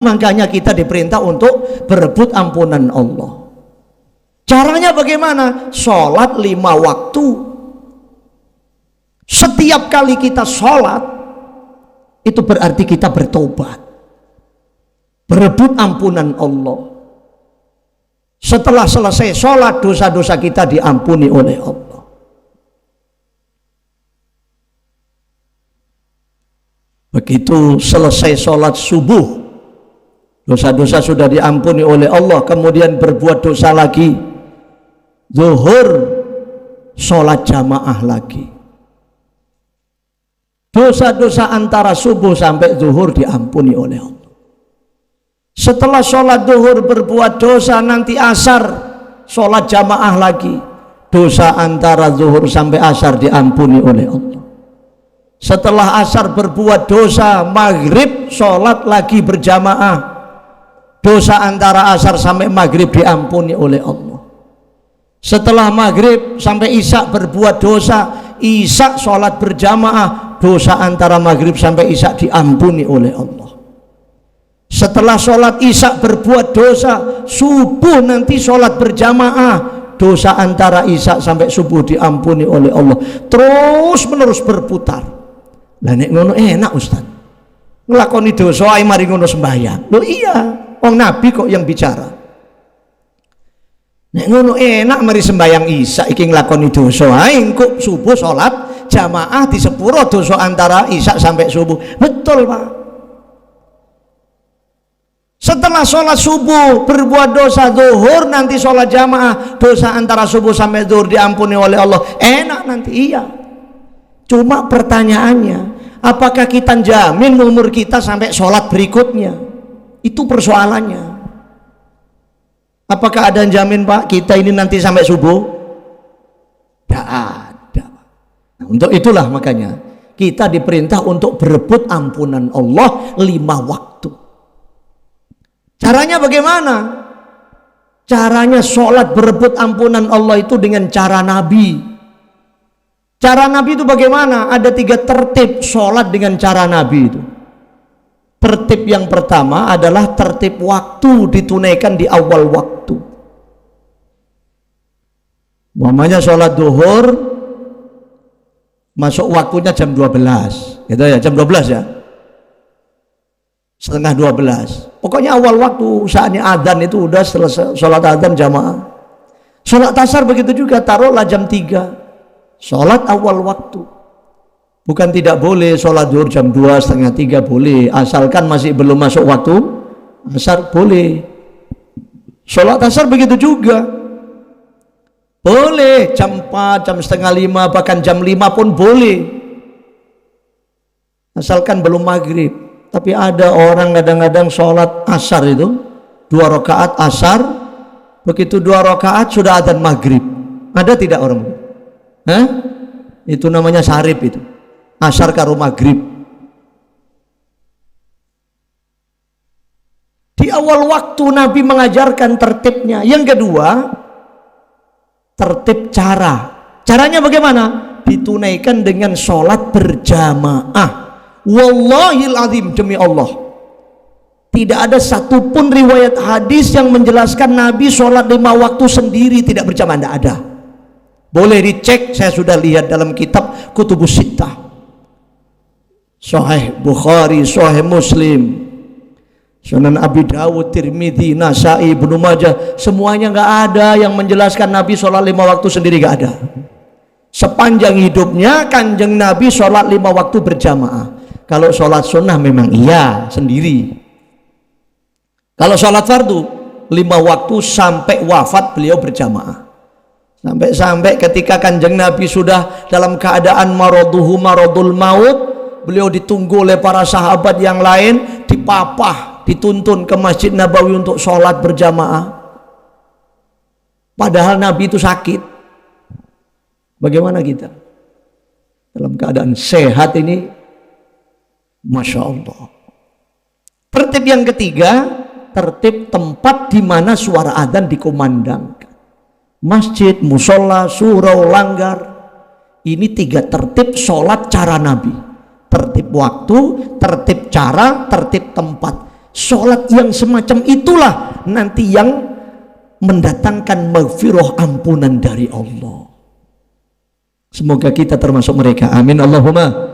Makanya kita diperintah untuk berebut ampunan Allah. Caranya bagaimana? Sholat 5 waktu. Setiap kali kita sholat, itu berarti kita bertobat, berebut ampunan Allah. Setelah selesai sholat, dosa-dosa kita diampuni oleh Allah. Begitu selesai sholat subuh, dosa-dosa sudah diampuni oleh Allah, kemudian berbuat dosa lagi, zuhur, sholat jamaah lagi. Dosa-dosa antara subuh sampai zuhur diampuni oleh Allah. Setelah sholat zuhur berbuat dosa, nanti asar, sholat jamaah lagi. Dosa antara zuhur sampai asar diampuni oleh Allah. Setelah asar berbuat dosa, maghrib sholat lagi berjamaah. Dosa antara asar sampai maghrib diampuni oleh Allah. Setelah maghrib sampai isya berbuat dosa, isya sholat berjamaah, dosa antara maghrib sampai isya diampuni oleh Allah. Setelah sholat isya berbuat dosa, subuh nanti sholat berjamaah, dosa antara isya sampai subuh diampuni oleh Allah. Terus menerus berputar. Lah nek ngono enak Ustaz, nglakoni dosa ae mari ngono sembahyang. Loh iya, wong Nabi kok yang bicara. Nek ngono enak mari sembahyang isya iki nglakoni dosa ae engko subuh sholat jamaah di sepuro dosa antara isya sampai subuh. Betul Pak. Setelah sholat subuh berbuat dosa zuhur, nanti sholat jamaah, dosa antara subuh sampai zuhur diampuni oleh Allah. Enak nanti, iya. Cuma pertanyaannya, apakah kita jamin umur kita sampai sholat berikutnya? Itu persoalannya. Apakah ada yang jamin Pak kita ini nanti sampai subuh? Tidak ada. Nah, untuk itulah makanya kita diperintah untuk berebut ampunan Allah 5 waktu. Caranya bagaimana? Caranya sholat berebut ampunan Allah itu dengan cara Nabi. Cara Nabi itu bagaimana? Ada 3 tertib sholat dengan cara Nabi itu. Tertib yang pertama adalah tertib waktu, ditunaikan di awal waktu. Umpamanya sholat duhur masuk waktunya jam 12 gitu ya, jam 12 ya, setengah 12, pokoknya awal waktu. Saatnya adzan itu udah selesai sholat adzan jamaah. Sholat asar begitu juga, taruhlah jam 3, sholat awal waktu. Bukan tidak boleh sholat zuhur jam 2, setengah 3 boleh, asalkan masih belum masuk waktu asar boleh. Sholat asar begitu juga boleh, jam 4, jam setengah 5, bahkan jam 5 pun boleh, asalkan belum maghrib. Tapi ada orang kadang-kadang sholat asar itu 2 rakaat asar, begitu 2 rakaat sudah adzan maghrib. Ada tidak orang? Hah? Itu namanya sarip itu. Asar karo maghrib. Di awal waktu Nabi mengajarkan tertibnya. Yang kedua, tertib cara. Caranya bagaimana? Ditunaikan dengan sholat berjamaah. Wallahil azim, demi Allah, tidak ada satupun riwayat hadis yang menjelaskan Nabi sholat 5 waktu sendiri tidak berjamaah. Tidak ada. Boleh dicek, saya sudah lihat dalam kitab Kutubus Sittah, Sahih Bukhari, Sahih Muslim, Sunan Abi Dawud, Tirmidzi, Nasai, Ibnu Majah, semuanya nggak ada yang menjelaskan Nabi sholat 5 waktu sendiri, nggak ada. Sepanjang hidupnya Kanjeng Nabi sholat 5 waktu berjamaah. Kalau sholat sunnah memang iya sendiri. Kalau sholat fardu 5 waktu sampai wafat beliau berjamaah. Sampai ketika Kanjeng Nabi sudah dalam keadaan maraduhu maradul maut, beliau ditunggu oleh para sahabat yang lain, dipapah, dituntun ke Masjid Nabawi untuk sholat berjamaah. Padahal Nabi itu sakit. Bagaimana kita? Dalam keadaan sehat ini, Masya Allah. Tertib yang ketiga, tertib tempat di mana suara adzan dikumandangkan. Masjid, musola, surau, langgar. Ini 3 tertib sholat cara Nabi. Tertib waktu, tertib cara, tertib tempat. Sholat yang semacam itulah nanti yang mendatangkan maghfirah, ampunan dari Allah. Semoga kita termasuk mereka. Amin Allahumma